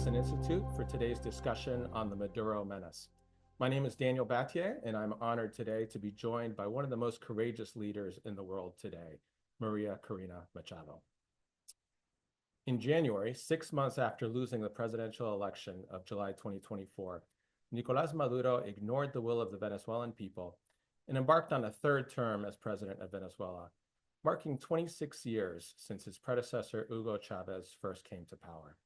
Hudson Institute for today's discussion on the Maduro menace. My name is Daniel Batlle, and I'm honored today to be joined by one of the most courageous leaders in the world today, María Corina Machado. In January, 6 months after losing the presidential election of July 2024, Nicolás Maduro ignored the will of the Venezuelan people and embarked on a third term as president of Venezuela, marking 26 years since his predecessor Hugo Chavez first came to power.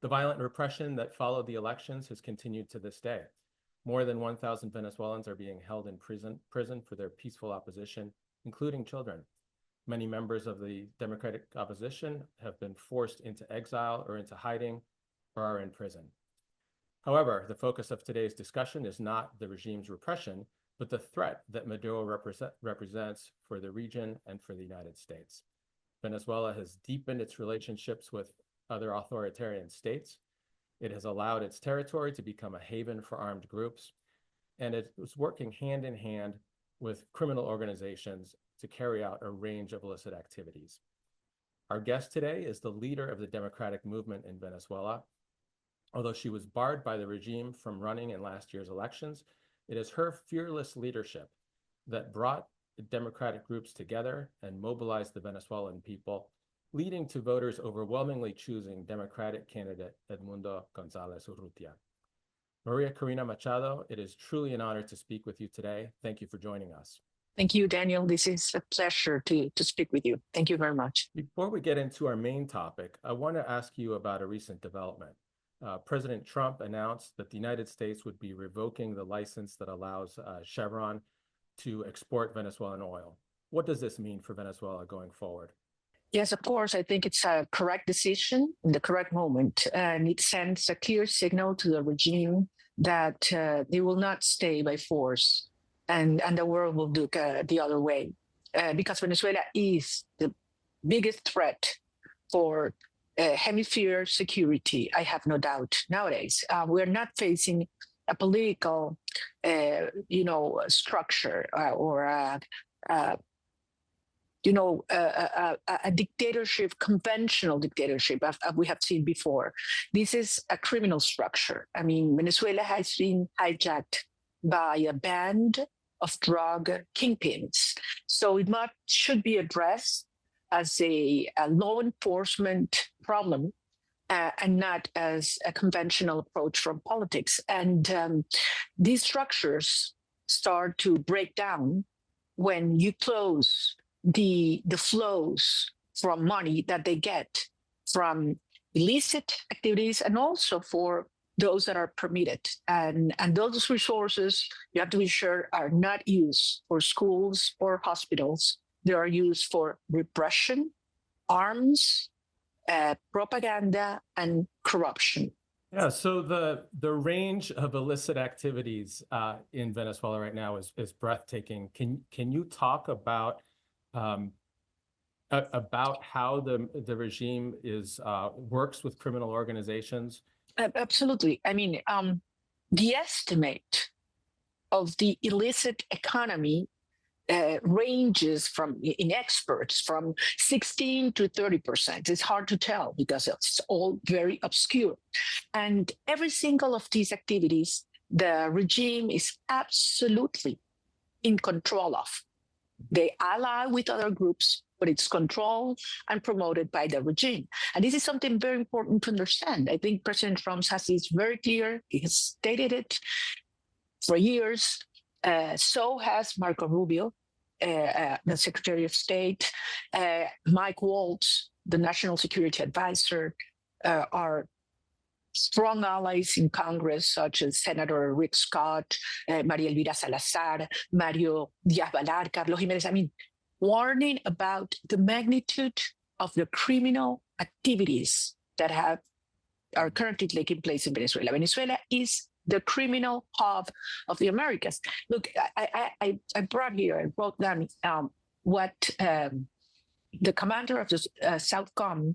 The violent repression that followed the elections has continued to this day. More than 1,000 Venezuelans are being held in prison for their peaceful opposition, including children. Many members of the democratic opposition have been forced into exile or into hiding or are in prison. However, the focus of today's discussion is not the regime's repression, but the threat that Maduro represents for the region and for the United States. Venezuela has deepened its relationships with other authoritarian states. It has allowed its territory to become a haven for armed groups, and it is working hand in hand with criminal organizations to carry out a range of illicit activities. Our guest today is the leader of the democratic movement in Venezuela. Although she was barred by the regime from running in last year's elections, it is her fearless leadership that brought the democratic groups together and mobilized the Venezuelan people, leading to voters overwhelmingly choosing Democratic candidate Edmundo González Urrutia. María Corina Machado, it is truly an honor to speak with you today. Thank you for joining us. Thank you, Daniel. This is a pleasure to speak with you. Thank you very much. Before we get into our main topic, I want to ask you about a recent development. President Trump announced that the United States would be revoking the license that allows Chevron to export Venezuelan oil. What does this mean for Venezuela going forward? Yes, of course. I think it's a correct decision in the correct moment. And it sends a clear signal to the regime that they will not stay by force and the world will look the other way. Because Venezuela is the biggest threat for hemisphere security, I have no doubt nowadays. We're not facing a political, structure or a dictatorship, conventional dictatorship, as we have seen before. This is a criminal structure. I mean, Venezuela has been hijacked by a band of drug kingpins. So it should be addressed as a law enforcement problem and not as a conventional approach from politics. And these structures start to break down when you close the flows from money that they get from illicit activities and also for those that are permitted. And those resources, you have to be sure, are not used for schools or hospitals. They are used for repression, arms, propaganda, and corruption. Yeah, so the range of illicit activities in Venezuela right now is breathtaking. Can you talk about how the regime works with criminal organizations? Absolutely. I mean, the estimate of the illicit economy ranges in experts from 16 to 30%. It's hard to tell because it's all very obscure. And every single of these activities, the regime is absolutely in control of. They ally with other groups, but it's controlled and promoted by the regime. And this is something very important to understand. I think President Trump has this very clear. He has stated it for years. So has Marco Rubio, the Secretary of State, Mike Waltz, the National Security Advisor, are strong allies in Congress, such as Senator Rick Scott, María Elvira Salazar, Mario Díaz-Balart, Carlos Jiménez. I mean, warning about the magnitude of the criminal activities that are currently taking place in Venezuela. Venezuela is the criminal hub of the Americas. Look, I wrote down what the commander of the Southcom,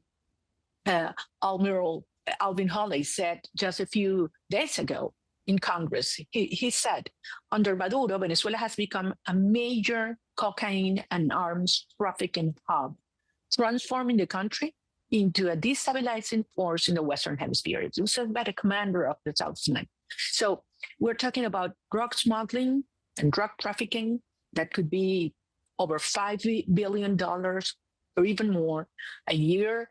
Admiral Alvin Hawley, said just a few days ago in Congress. He said, under Maduro, Venezuela has become a major cocaine and arms trafficking hub, transforming the country into a destabilizing force in the Western Hemisphere. It was said by the commander of the South Sudan. So we're talking about drug smuggling and drug trafficking that could be over $5 billion or even more a year.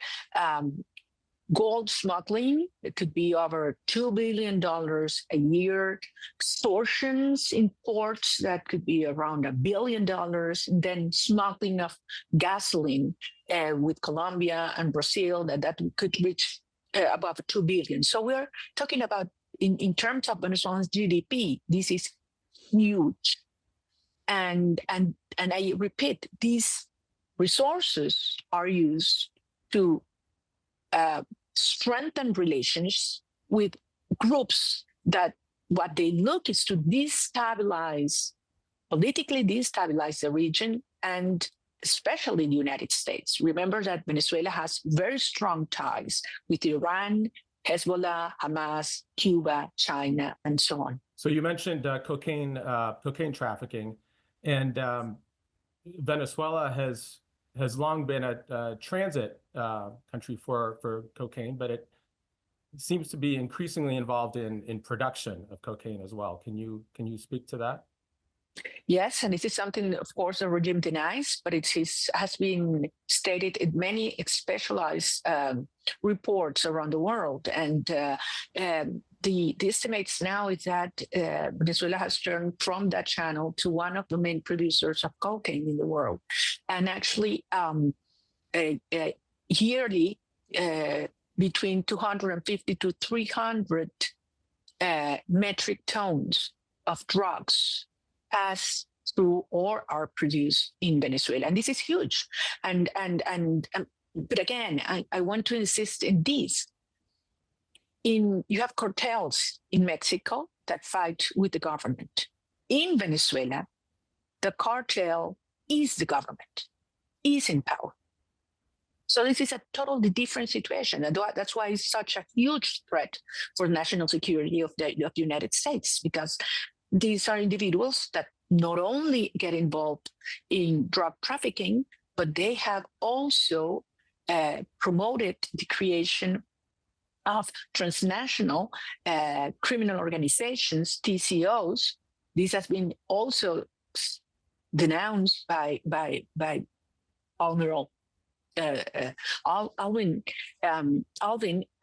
Gold smuggling, it could be over $2 billion a year. Extortions in ports, that could be around $1 billion. And then smuggling of gasoline with Colombia and Brazil, that could reach above 2 billion. So we're talking about, in terms of Venezuela's GDP, this is huge. And I repeat, these resources are used to strengthen relations with groups that what they look is to politically destabilize the region, and especially the United States. Remember that Venezuela has very strong ties with Iran, Hezbollah, Hamas, Cuba, China, and so on. So you mentioned cocaine trafficking, and Venezuela has long been a transit country for cocaine, but it seems to be increasingly involved in production of cocaine as well. Can you speak to that? Yes, and this is something, of course, the regime denies, but it has been stated in many specialized reports around the world. And the estimates now is that Venezuela has turned from that channel to one of the main producers of cocaine in the world. And actually, yearly, between 250 to 300 metric tons of drugs pass through or are produced in Venezuela. And this is huge. But again, I want to insist in this. You have cartels in Mexico that fight with the government. In Venezuela, the cartel is the government, is in power. So this is a totally different situation. And that's why it's such a huge threat for national security of the United States, because these are individuals that not only get involved in drug trafficking, but they have also promoted the creation of transnational criminal organizations, TCOs. This has been also denounced by Admiral Alvin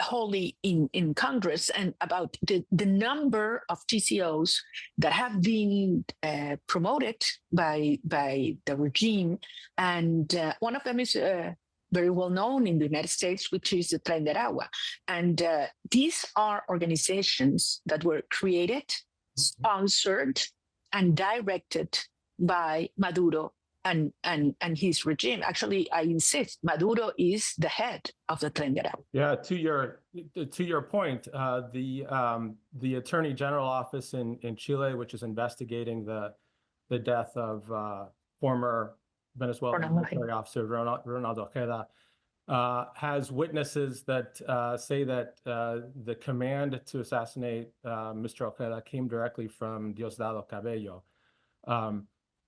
Holy in Congress, and about the number of TCOs that have been promoted by the regime. And one of them is very well known in the United States, which is the Tren de Aragua. And these are organizations that were created, sponsored, and directed by Maduro and his regime. Actually, I insist, Maduro is the head of the Tren de Aragua. Yeah, to your point, the Attorney General office in Chile, which is investigating the death of former Venezuelan military officer Ronaldo Ojeda, has witnesses that say that the command to assassinate Mr. Ojeda came directly from Diosdado Cabello.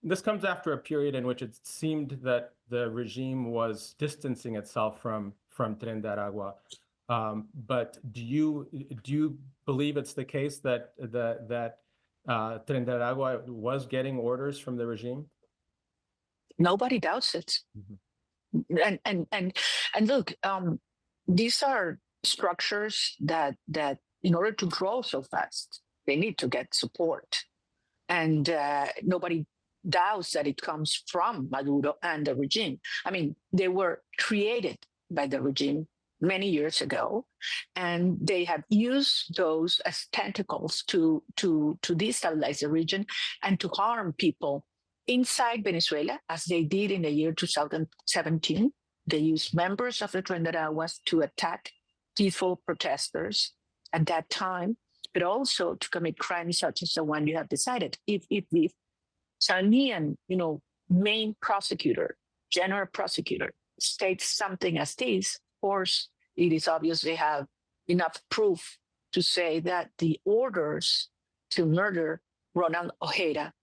This comes after a period in which it seemed that the regime was distancing itself from Tren de Aragua. But do you believe it's the case that Tren de Aragua was getting orders from the regime? Nobody doubts it. Mm-hmm. And look, these are structures that in order to grow so fast, they need to get support. And nobody doubts that it comes from Maduro and the regime. I mean, they were created by the regime many years ago, and they have used those as tentacles to destabilize the region and to harm people inside Venezuela, as they did in the year 2017. They used members of the Tren de Aragua to attack peaceful protesters at that time, but also to commit crimes such as the one you have decided. If the Chilean, main prosecutor, general prosecutor, states something as this, of course, it is obvious they have enough proof to say that the orders to murder Ronald Ojeda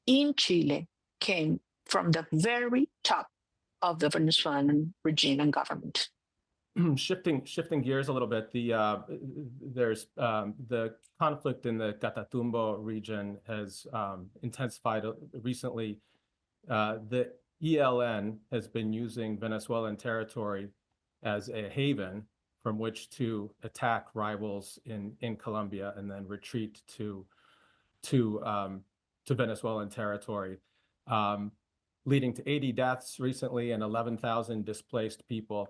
in Chile came from the very top of the Venezuelan regime and government. shifting gears a little bit, there's the conflict in the Catatumbo region has intensified recently. The ELN has been using Venezuelan territory as a haven from which to attack rivals in Colombia and then retreat to Venezuelan territory, leading to 80 deaths recently and 11,000 displaced people.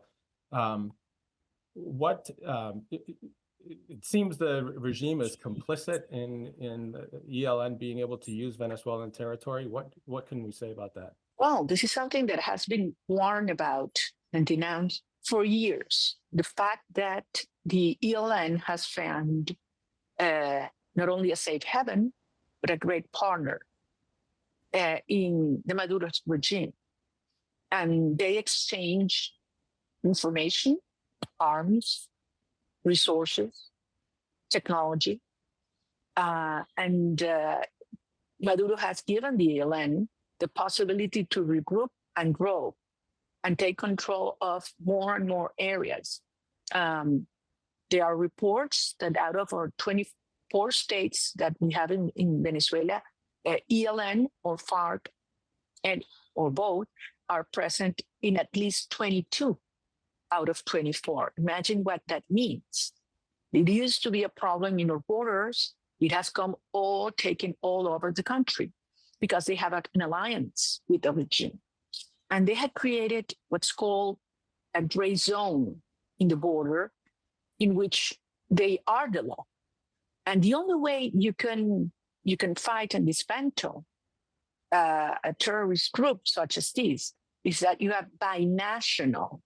It seems the regime is complicit in ELN being able to use Venezuelan territory. What can we say about that? Well, this is something that has been warned about and denounced for years. The fact that the ELN has found not only a safe haven, but a great partner in the Maduro regime. And they exchange information, arms, resources, technology. And Maduro has given the ELN the possibility to regroup and grow and take control of more and more areas. There are reports that out of our 24 states that we have in Venezuela, ELN or FARC or both are present in at least 22 out of 24. Imagine what that means. It used to be a problem in our borders. It has taken all over the country because they have an alliance with the regime. And they had created what's called a gray zone in the border in which they are the law. And the only way you can fight and dismantle a terrorist group such as this is that you have binational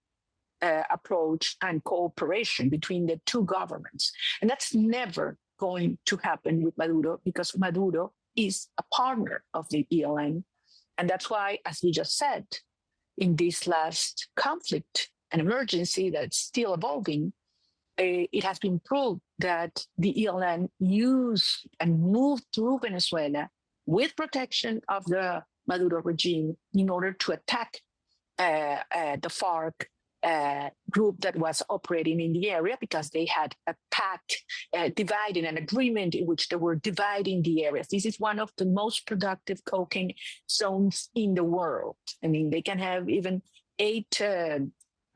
approach and cooperation between the two governments. And that's never going to happen with Maduro because Maduro is a partner of the ELN. And that's why, as you just said, in this last conflict and emergency that's still evolving, it has been proved that the ELN used and moved through Venezuela with protection of the Maduro regime in order to attack the FARC group that was operating in the area because they had a pact dividing an agreement in which they were dividing the areas. This is one of the most productive cocaine zones in the world. I mean, they can have even 8,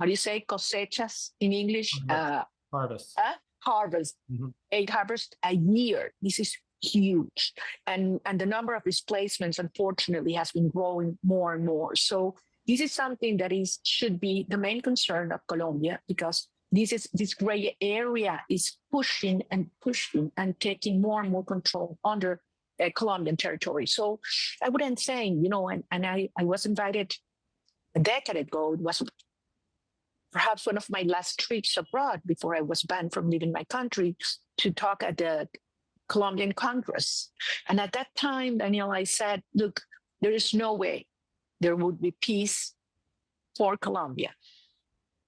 cosechas in English? Harvest. Harvest. Mm-hmm. 8 harvests a year. This is huge. And the number of displacements, unfortunately, has been growing more and more. So this is something that should be the main concern of Colombia because this gray area is pushing and taking more and more control under Colombian territory. So I wouldn't say, and I was invited a decade ago. It was perhaps one of my last trips abroad before I was banned from leaving my country to talk at the Colombian Congress. And at that time, Daniel, I said, look, there is no way there would be peace for Colombia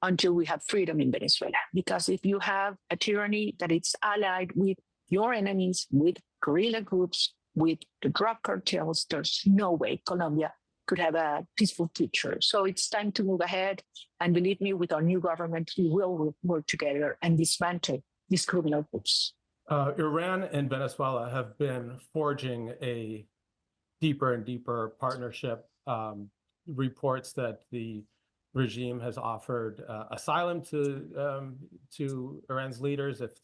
until we have freedom in Venezuela. Because if you have a tyranny that is allied with your enemies, with guerrilla groups, with the drug cartels, there's no way Colombia could have a peaceful future. So it's time to move ahead. And believe me, with our new government, we will work together and dismantle these criminal groups. Iran and Venezuela have been forging a deeper and deeper partnership. Reports that the regime has offered asylum to Iran's leaders if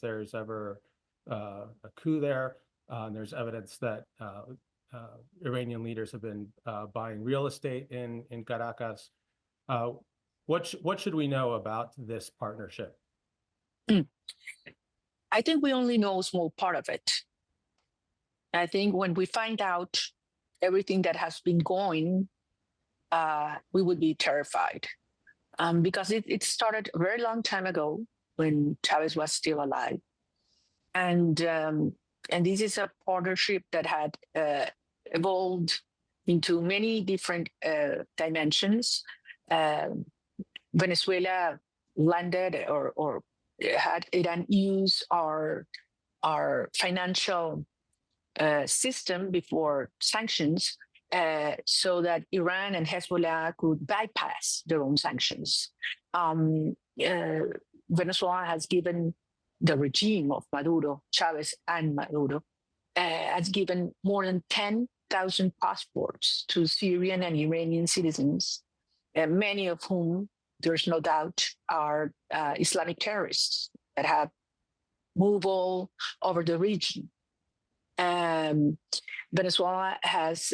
there's ever a coup there. There's evidence that Iranian leaders have been buying real estate in Caracas. What should we know about this partnership? I think we only know a small part of it. I think when we find out everything that has been going, we would be terrified because it started a very long time ago when Chavez was still alive. And this is a partnership that had evolved into many different dimensions. Venezuela landed or had Iran use our financial system before sanctions so that Iran and Hezbollah could bypass their own sanctions. Venezuela has given the regime of Maduro, Chavez and Maduro, has given more than 10,000 passports to Syrian and Iranian citizens, many of whom, there's no doubt, are Islamic terrorists that have moved all over the region. Venezuela has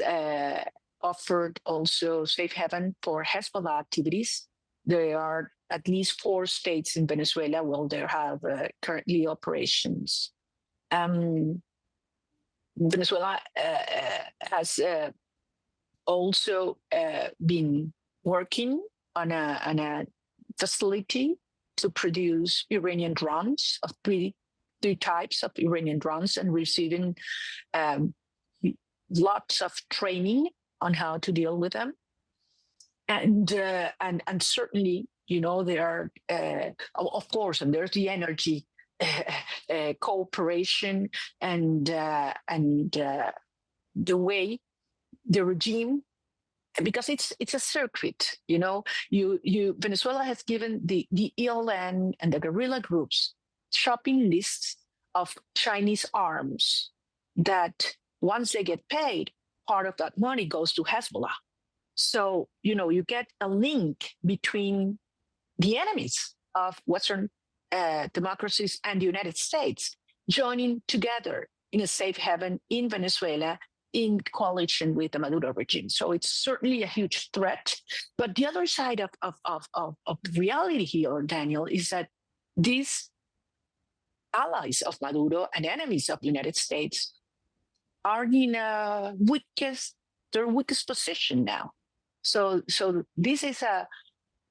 offered also safe haven for Hezbollah activities. There are at least 4 states in Venezuela where they have currently operations. Venezuela has also been working on a facility to produce Iranian drones of three types of Iranian drones, and receiving lots of training on how to deal with them. And certainly, there are, of course, and there's the energy cooperation and the way the regime, because it's a circuit, Venezuela has given the ELN and the guerrilla groups shopping lists of Chinese arms that once they get paid, part of that money goes to Hezbollah. So, you get a link between the enemies of Western democracies and the United States joining together in a safe haven in Venezuela in coalition with the Maduro regime. So it's certainly a huge threat. But the other side of reality here, Daniel, is that these allies of Maduro and enemies of the United States are in their weakest position now. So this is a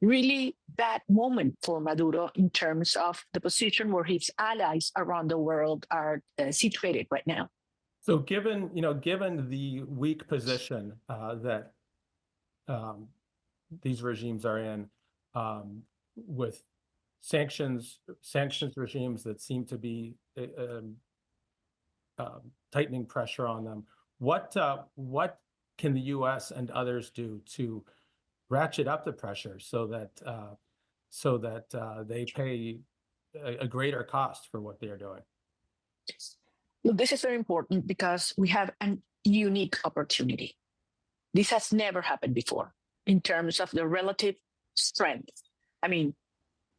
really bad moment for Maduro in terms of the position where his allies around the world are situated right now. So given the weak position that these regimes are in, with sanctions regimes that seem to be tightening pressure on them, what can the U.S. and others do to ratchet up the pressure so that they pay a greater cost for what they are doing? Look, this is very important because we have a unique opportunity. This has never happened before in terms of the relative strength. I mean,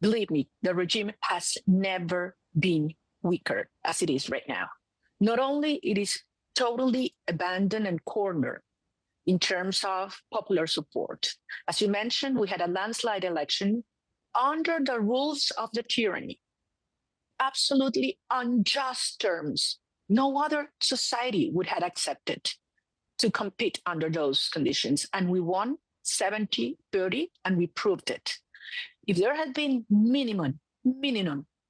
believe me, the regime has never been weaker as it is right now. Not only it is totally abandoned and cornered in terms of popular support. As you mentioned, we had a landslide election under the rules of the tyranny. Absolutely unjust terms. No other society would have accepted to compete under those conditions. And we won 70-30, and we proved it. If there had been minimum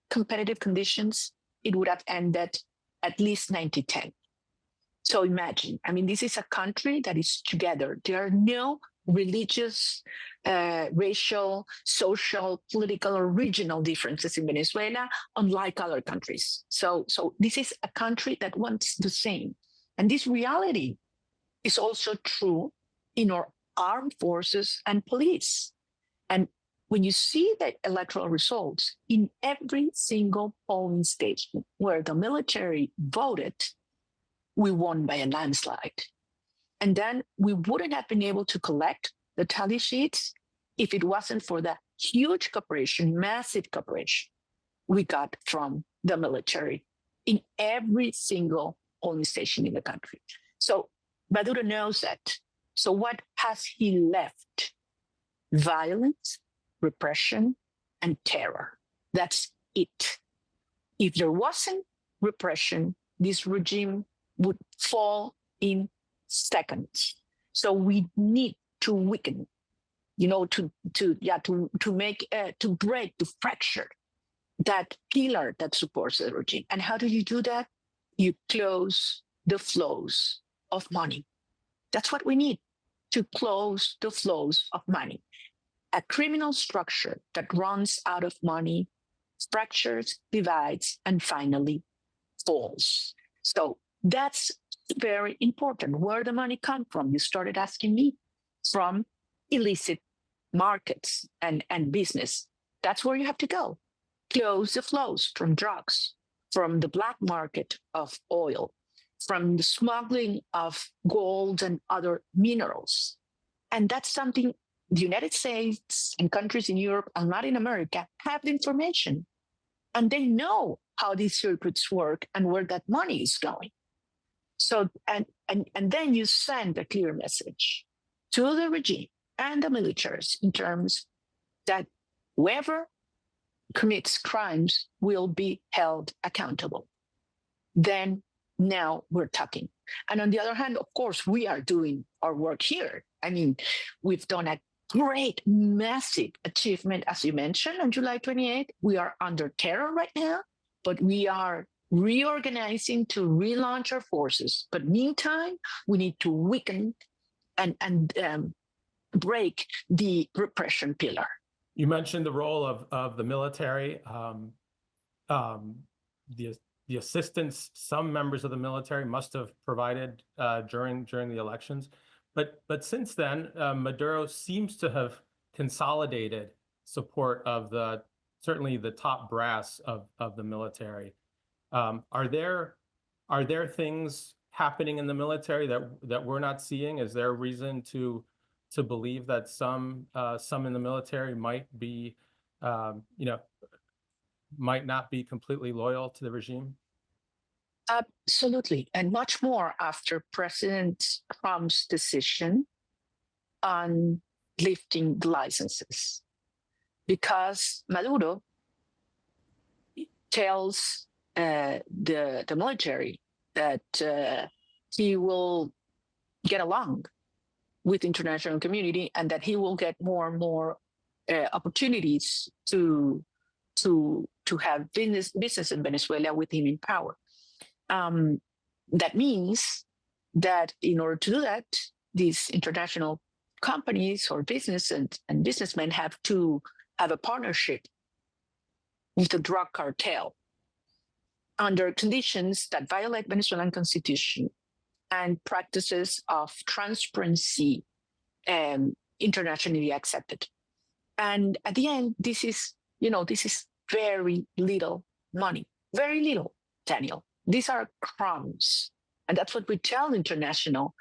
competitive conditions, it would have ended at least 90-10. So imagine, this is a country that is together. There are no religious, racial, social, political, or regional differences in Venezuela, unlike other countries. So this is a country that wants the same. And this reality is also true in our armed forces and police. And when you see the electoral results in every single polling station where the military voted, we won by a landslide. And then we wouldn't have been able to collect the tally sheets if it wasn't for the huge cooperation, massive cooperation we got from the military in every single polling station in the country. So Maduro knows that. So what has he left? Violence, repression, and terror. That's it. If there wasn't repression, this regime would fall in seconds. So we need to weaken, to break, to fracture that pillar that supports the regime. And how do you do that? You close the flows of money. That's what we need, to close the flows of money. A criminal structure that runs out of money, fractures, divides, and finally falls. So that's very important. Where the money come from? You started asking me. From illicit markets and business. That's where you have to go. Close the flows from drugs, from the black market of oil, from the smuggling of gold and other minerals. And that's something the United States and countries in Europe and Latin America have the information. And they know how these circuits work and where that money is going. So, and then you send a clear message to the regime and the militaries in terms that whoever commits crimes will be held accountable. Then now we're talking. And on the other hand, of course, we are doing our work here. I mean, we've done a great, massive achievement, as you mentioned, on July 28th. We are under terror right now, but we are reorganizing to relaunch our forces. But meantime, we need to weaken and break the repression pillar. You mentioned the role of the military, the assistance some members of the military must have provided during the elections. But since then, Maduro seems to have consolidated support of certainly the top brass of the military. Are there things happening in the military that we're not seeing? Is there a reason to believe that some in the military might be, might not be completely loyal to the regime? Absolutely, and much more after President Trump's decision on lifting the licenses, because Maduro tells the military that he will get along with the international community and that he will get more and more opportunities to have business in Venezuela with him in power. That means that in order to do that, these international companies or business and businessmen have to have a partnership with the drug cartel under conditions that violate Venezuelan constitution and practices of transparency internationally accepted. And at the end, this is very little money, very little, Daniel. These are crumbs. And that's what we tell the international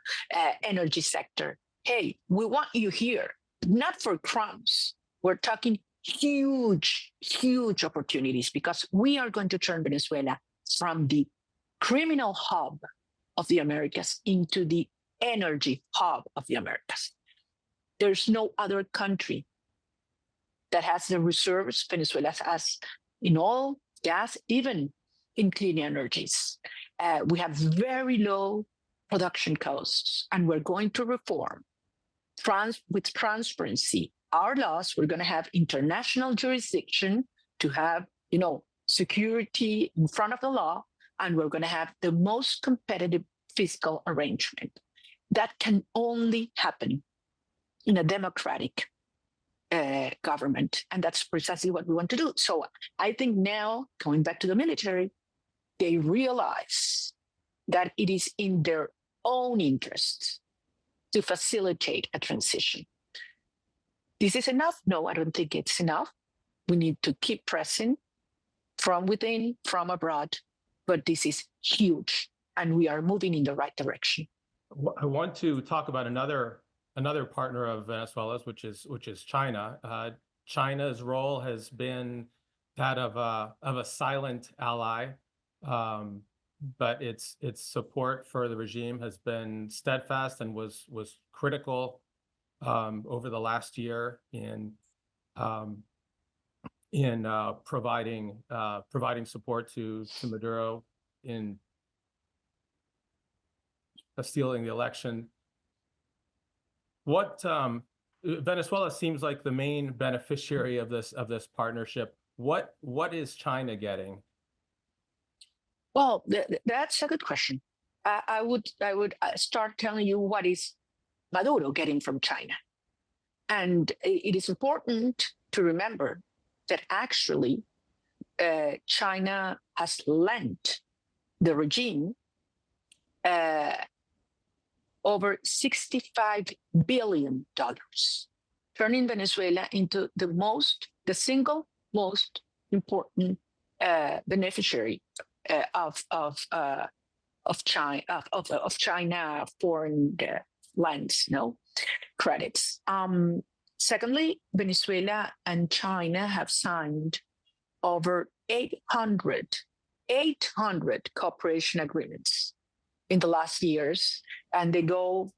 energy sector. Hey, we want you here, not for crumbs. We're talking huge, huge opportunities because we are going to turn Venezuela from the criminal hub of the Americas into the energy hub of the Americas. There's no other country that has the reserves Venezuela has in oil, gas, even in clean energies. We have very low production costs, and we're going to reform with transparency our laws. We're going to have international jurisdiction to have, security in front of the law, and we're going to have the most competitive fiscal arrangement. That can only happen in a democratic government, and that's precisely what we want to do. So I think now, going back to the military, they realize that it is in their own interest to facilitate a transition. This is enough? No, I don't think it's enough. We need to keep pressing from within, from abroad, but this is huge, and we are moving in the right direction. I want to talk about another partner of Venezuela's, which is China. China's role has been that of a silent ally, but its support for the regime has been steadfast and was critical over the last year in providing support to Maduro in stealing the election. What Venezuela seems like the main beneficiary of this partnership. What is China getting? Well, that's a good question. I would start telling you what is Maduro getting from China, and it is important to remember that actually China has lent the regime over $65 billion, turning Venezuela into the single most important beneficiary of China foreign lands, no credits. Secondly, Venezuela and China have signed over 800 cooperation agreements in the last years, and they go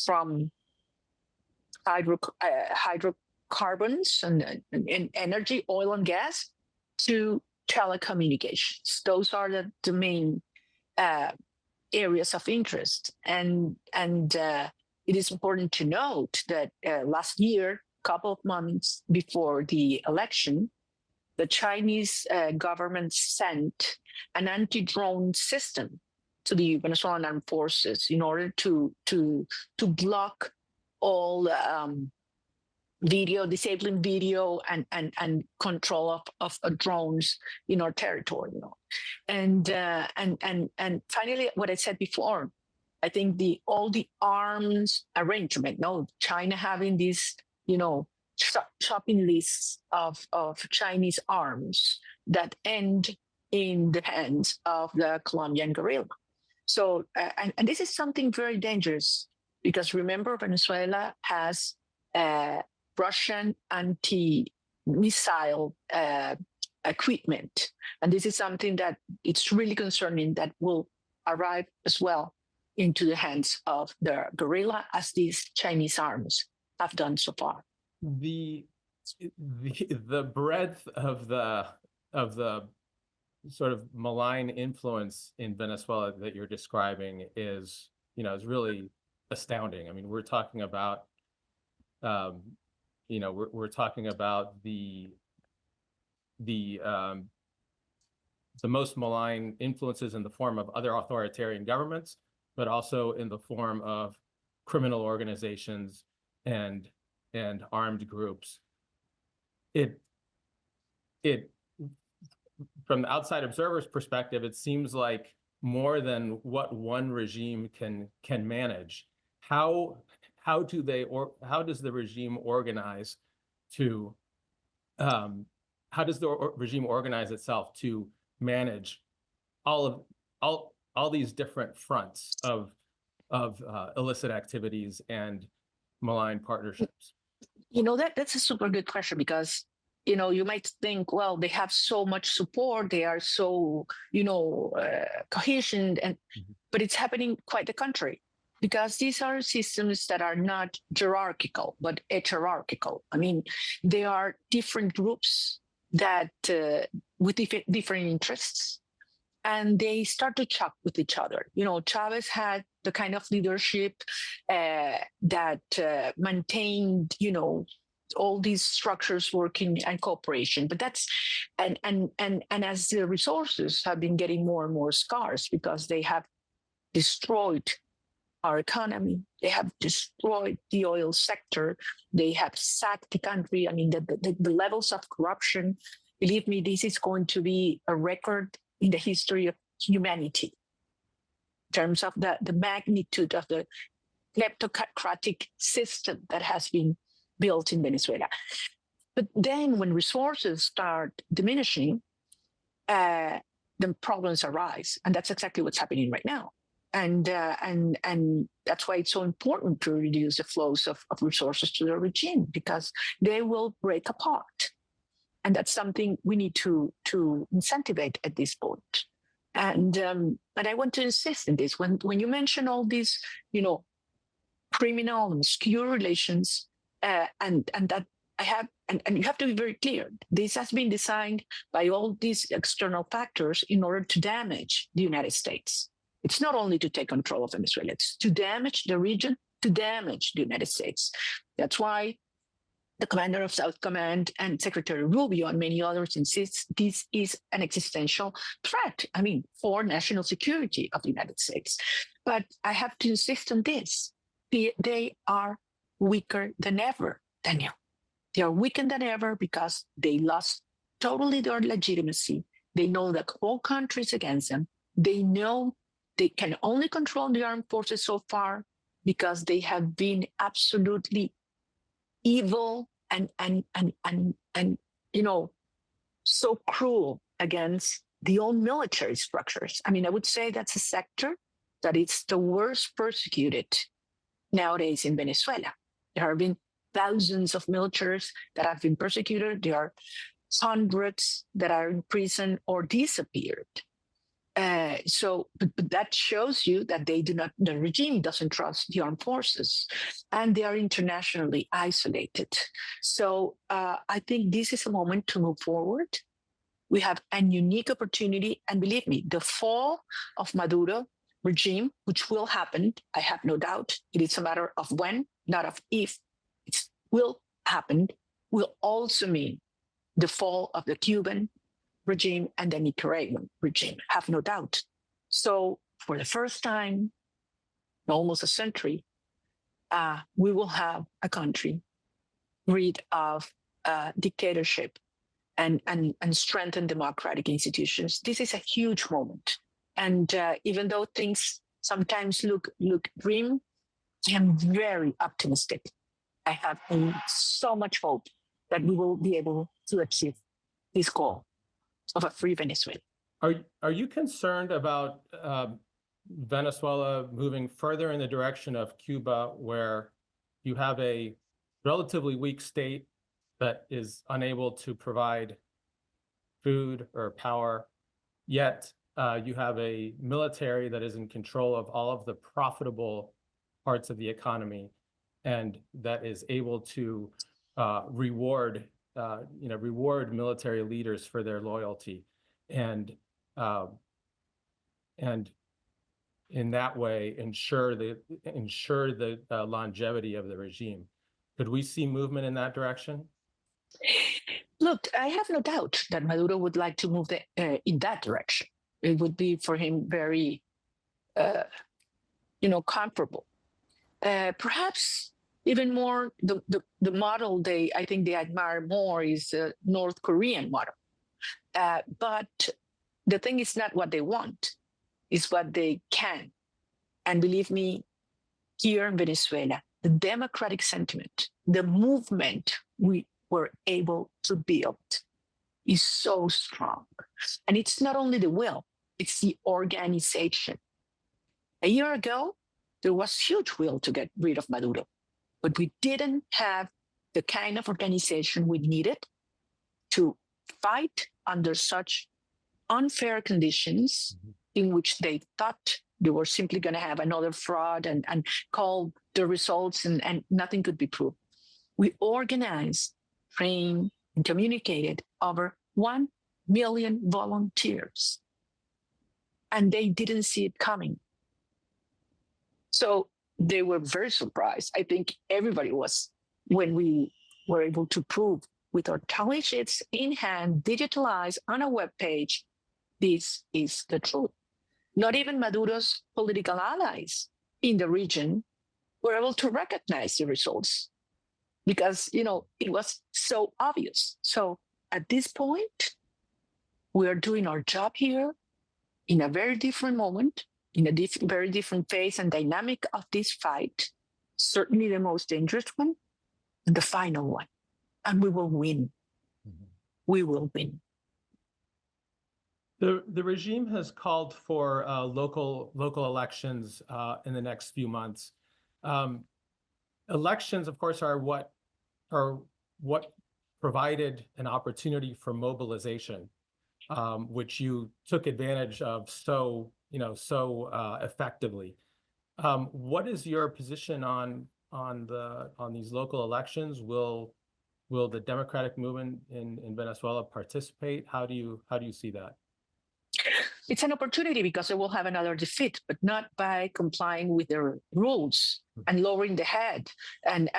from hydrocarbons and energy, oil and gas, to telecommunications. Those are the main areas of interest. And it is important to note that last year, a couple of months before the election, the Chinese government sent an anti-drone system to the Venezuelan armed forces in order to block all disabling video and control of drones in our territory. And finally, what I said before, I think all the arms arrangement, China having this, shopping lists of Chinese arms that end in the hands of the Colombian guerrilla. So, and this is something very dangerous, because remember, Venezuela has Russian anti-missile equipment. And this is something that it's really concerning, that will arrive as well into the hands of the guerrilla, as these Chinese arms have done so far. The breadth of the sort of malign influence in Venezuela that you're describing is really astounding. I mean, we're talking about we're talking about the most malign influences in the form of other authoritarian governments, but also in the form of criminal organizations and armed groups. It from the outside observer's perspective, it seems like more than what one regime can manage. How does the regime organize to how does the regime organize itself to manage all these different fronts of illicit activities and malign partnerships? That's a super good question, because you might think, well, they have so much support, they are so cohesion, but it's happening quite the contrary, because these are systems that are not hierarchical but heterarchical. I mean, they are different groups that with different interests, and they start to chop with each other. Chavez had the kind of leadership that maintained, all these structures working and cooperation. But that's and as the resources have been getting more and more scarce, because they have destroyed our economy, they have destroyed the oil sector, they have sacked the country. I mean, the levels of corruption, believe me, this is going to be a record in the history of humanity in terms of the magnitude of the kleptocratic system that has been built in Venezuela. But then when resources start diminishing, the problems arise. And that's exactly what's happening right now. And that's why it's so important to reduce the flows of resources to the regime, because they will break apart. And that's something we need to incentivize at this point. And I want to insist in this. When you mention all these, criminal and obscure relations, and that I have, and you have to be very clear, this has been designed by all these external factors in order to damage the United States. It's not only to take control of Venezuela, it's to damage the region, to damage the United States. That's why the commander of South Command and Secretary Rubio and many others insist this is an existential threat, for national security of the United States. But I have to insist on this. They are weaker than ever, Daniel. They are weaker than ever because they lost totally their legitimacy. They know the whole country is against them. They know they can only control the armed forces so far because they have been absolutely evil and so cruel against the own military structures. I mean, I would say that's a sector that is the worst persecuted nowadays in Venezuela. There have been thousands of militaries that have been persecuted. There are hundreds that are in prison or disappeared. But that shows you that the regime doesn't trust the armed forces, and they are internationally isolated. So I think this is a moment to move forward. We have a unique opportunity, and believe me, the fall of Maduro regime, which will happen, I have no doubt. It is a matter of when, not of if. It will happen, will also mean the fall of the Cuban regime and the Nicaraguan regime, have no doubt. So for the first time in almost a century, we will have a country rid of dictatorship and strengthen democratic institutions. This is a huge moment. And even though things sometimes look grim, I am very optimistic. I have so much hope that we will be able to achieve this goal of a free Venezuela. Are you concerned about Venezuela moving further in the direction of Cuba, where you have a relatively weak state that is unable to provide food or power, yet you have a military that is in control of all of the profitable parts of the economy and that is able to reward military leaders for their loyalty, and in that way ensure the longevity of the regime? Could we see movement in that direction? Look, I have no doubt that Maduro would like to move in that direction. It would be for him very, comfortable. Perhaps even more, the model I think they admire more is the North Korean model. But the thing is not what they want, it's what they can. And believe me, here in Venezuela, the democratic sentiment, the movement we were able to build is so strong. And it's not only the will, it's the organization. A year ago, there was huge will to get rid of Maduro, but we didn't have the kind of organization we needed to fight under such unfair conditions in which they thought they were simply going to have another fraud and call the results and nothing could be proved. We organized, trained, and communicated over 1 million volunteers. And they didn't see it coming. So they were very surprised. I think everybody was, when we were able to prove with our tally sheets in hand, digitalized on a web page, this is the truth. Not even Maduro's political allies in the region were able to recognize the results because, it was so obvious. So at this point, we are doing our job here in a very different moment, in a very different phase and dynamic of this fight, certainly the most dangerous one, and the final one. And we will win. Mm-hmm. We will win. The regime has called for local elections in the next few months. Elections, of course, are what provided an opportunity for mobilization, which you took advantage of so effectively. What is your position on these local elections? Will the democratic movement in Venezuela participate? How do you see that? It's an opportunity because it will have another defeat, but not by complying with their rules and lowering the head and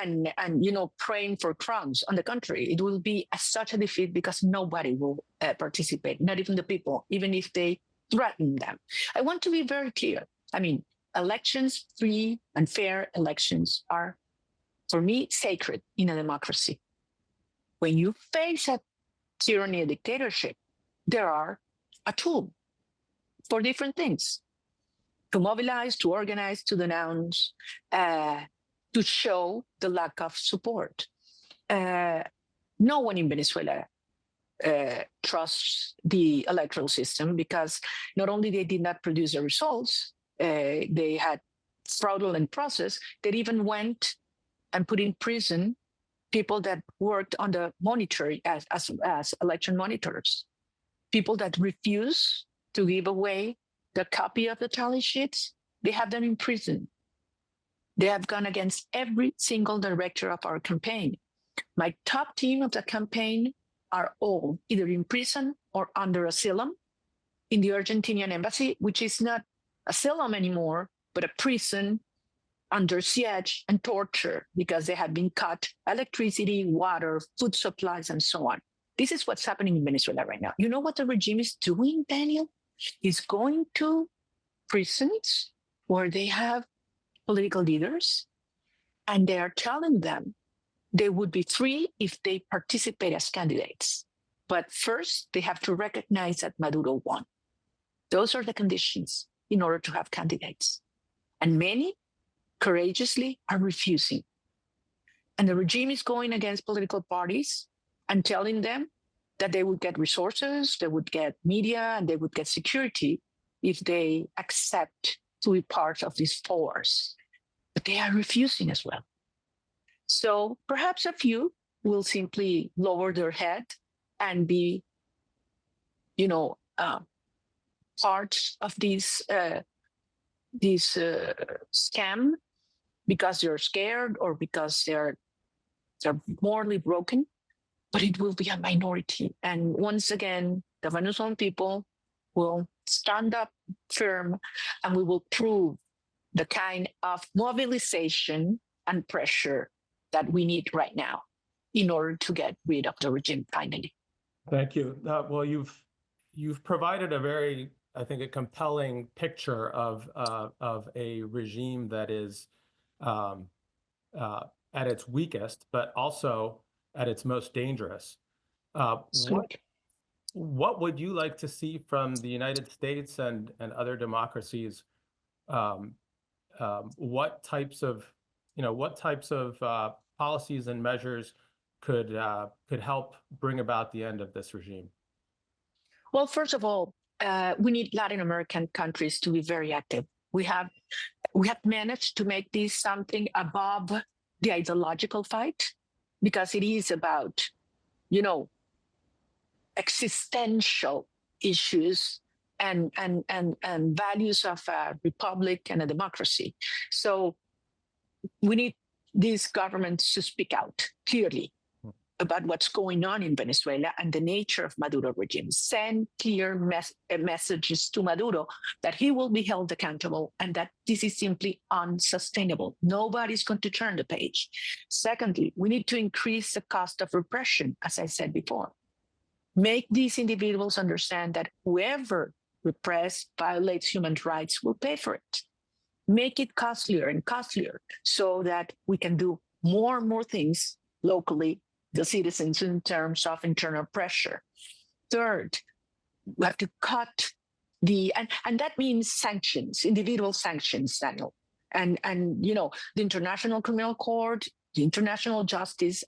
praying for crumbs. On the contrary, it will be such a defeat because nobody will participate, not even the people, even if they threaten them. I want to be very clear. I mean, elections, free and fair elections are, for me, sacred in a democracy. When you face a tyranny, a dictatorship, there are a tool for different things: to mobilize, to organize, to denounce, to show the lack of support. No one in Venezuela trust the electoral system, because not only they did not produce the results, they had fraudulent process. They even went and put in prison people that worked on the monitoring as election monitors, people that refuse to give away the copy of the tally sheets. They have them in prison. They have gone against every single director of our campaign. My top team of the campaign are all either in prison or under asylum in the Argentinian embassy, which is not asylum anymore, but a prison under siege and torture because they have been cut electricity, water, food supplies, and so on. This is what's happening in Venezuela right now. You know what the regime is doing, Daniel? It's going to prisons where they have political leaders, and they are telling them they would be free if they participate as candidates. But first, they have to recognize that Maduro won. Those are the conditions in order to have candidates. And many courageously are refusing. And the regime is going against political parties and telling them that they would get resources, they would get media, and they would get security if they accept to be part of this force. But they are refusing as well. So perhaps a few will simply lower their head and be, part of this scam because they're scared or because they're morally broken. But it will be a minority. And once again, the Venezuelan people will stand up firm, and we will prove the kind of mobilization and pressure that we need right now in order to get rid of the regime finally. Thank you. Well, you've provided a very, I think, a compelling picture of a regime that is at its weakest, but also at its most dangerous. What would you like to see from the United States and other democracies? What types of policies and measures could help bring about the end of this regime? Well, first of all, we need Latin American countries to be very active. We have managed to make this something above the ideological fight, because it is about, existential issues and values of a republic and a democracy. So we need these governments to speak out clearly about what's going on in Venezuela and the nature of Maduro regime. Send clear messages to Maduro that he will be held accountable and that this is simply unsustainable. Nobody's going to turn the page. Secondly, we need to increase the cost of repression, as I said before. Make these individuals understand that whoever repress, violates human rights will pay for it. Make it costlier and costlier so that we can do more and more things locally, the citizens, in terms of internal pressure. Third, we have to cut and that means sanctions, individual sanctions, Daniel. And the International Criminal Court, the international justice,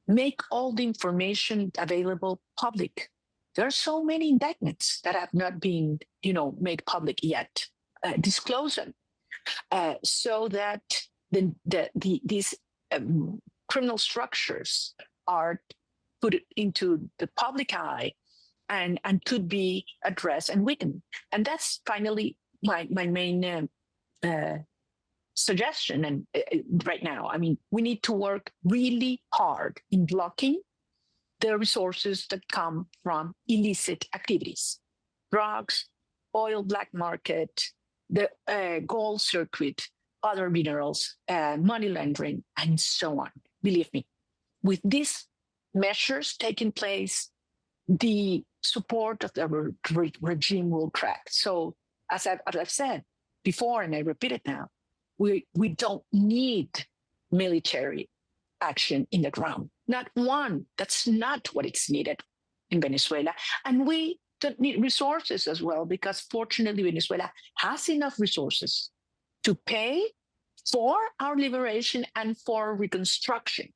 make all the information available public. There are so many indictments that have not been, made public yet. Disclose them so that these criminal structures are put into the public eye and could be addressed and weakened. And that's finally my main suggestion. And right now, we need to work really hard in blocking the resources that come from illicit activities, drugs, oil black market, the gold circuit, other minerals, money laundering, and so on. Believe me, with these measures taking place, the support of the regime will crack. So as I've said before, and I repeat it now, we don't need military action in the ground. Not one. That's not what it's needed in Venezuela. And we don't need resources as well, because fortunately Venezuela has enough resources to pay for our liberation and for reconstruction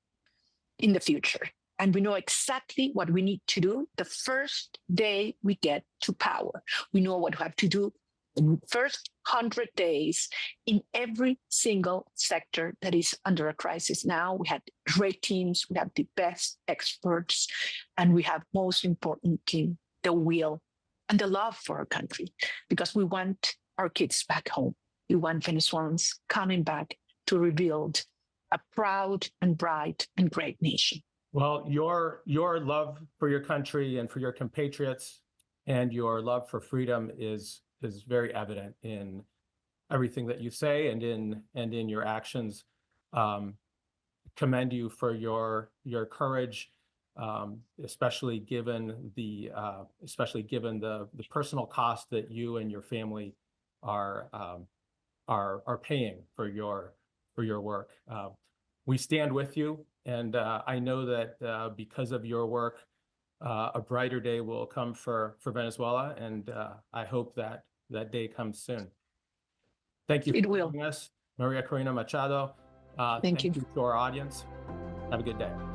in the future. And we know exactly what we need to do the first day we get to power. We know what we have to do in the first 100 days in every single sector that is under a crisis now. We have great teams, we have the best experts, and we have, most importantly, the will and the love for our country, because we want our kids back home. We want Venezuelans coming back to rebuild a proud and bright and great nation. Well, your love for your country and for your compatriots and your love for freedom is very evident in everything that you say and in your actions. Commend you for your courage, especially given the personal cost that you and your family are paying for your work. We stand with you, and I know that because of your work, a brighter day will come for Venezuela, and I hope that day comes soon. Thank you for joining us, María Corina Machado. Thank you to our audience. Have a good day.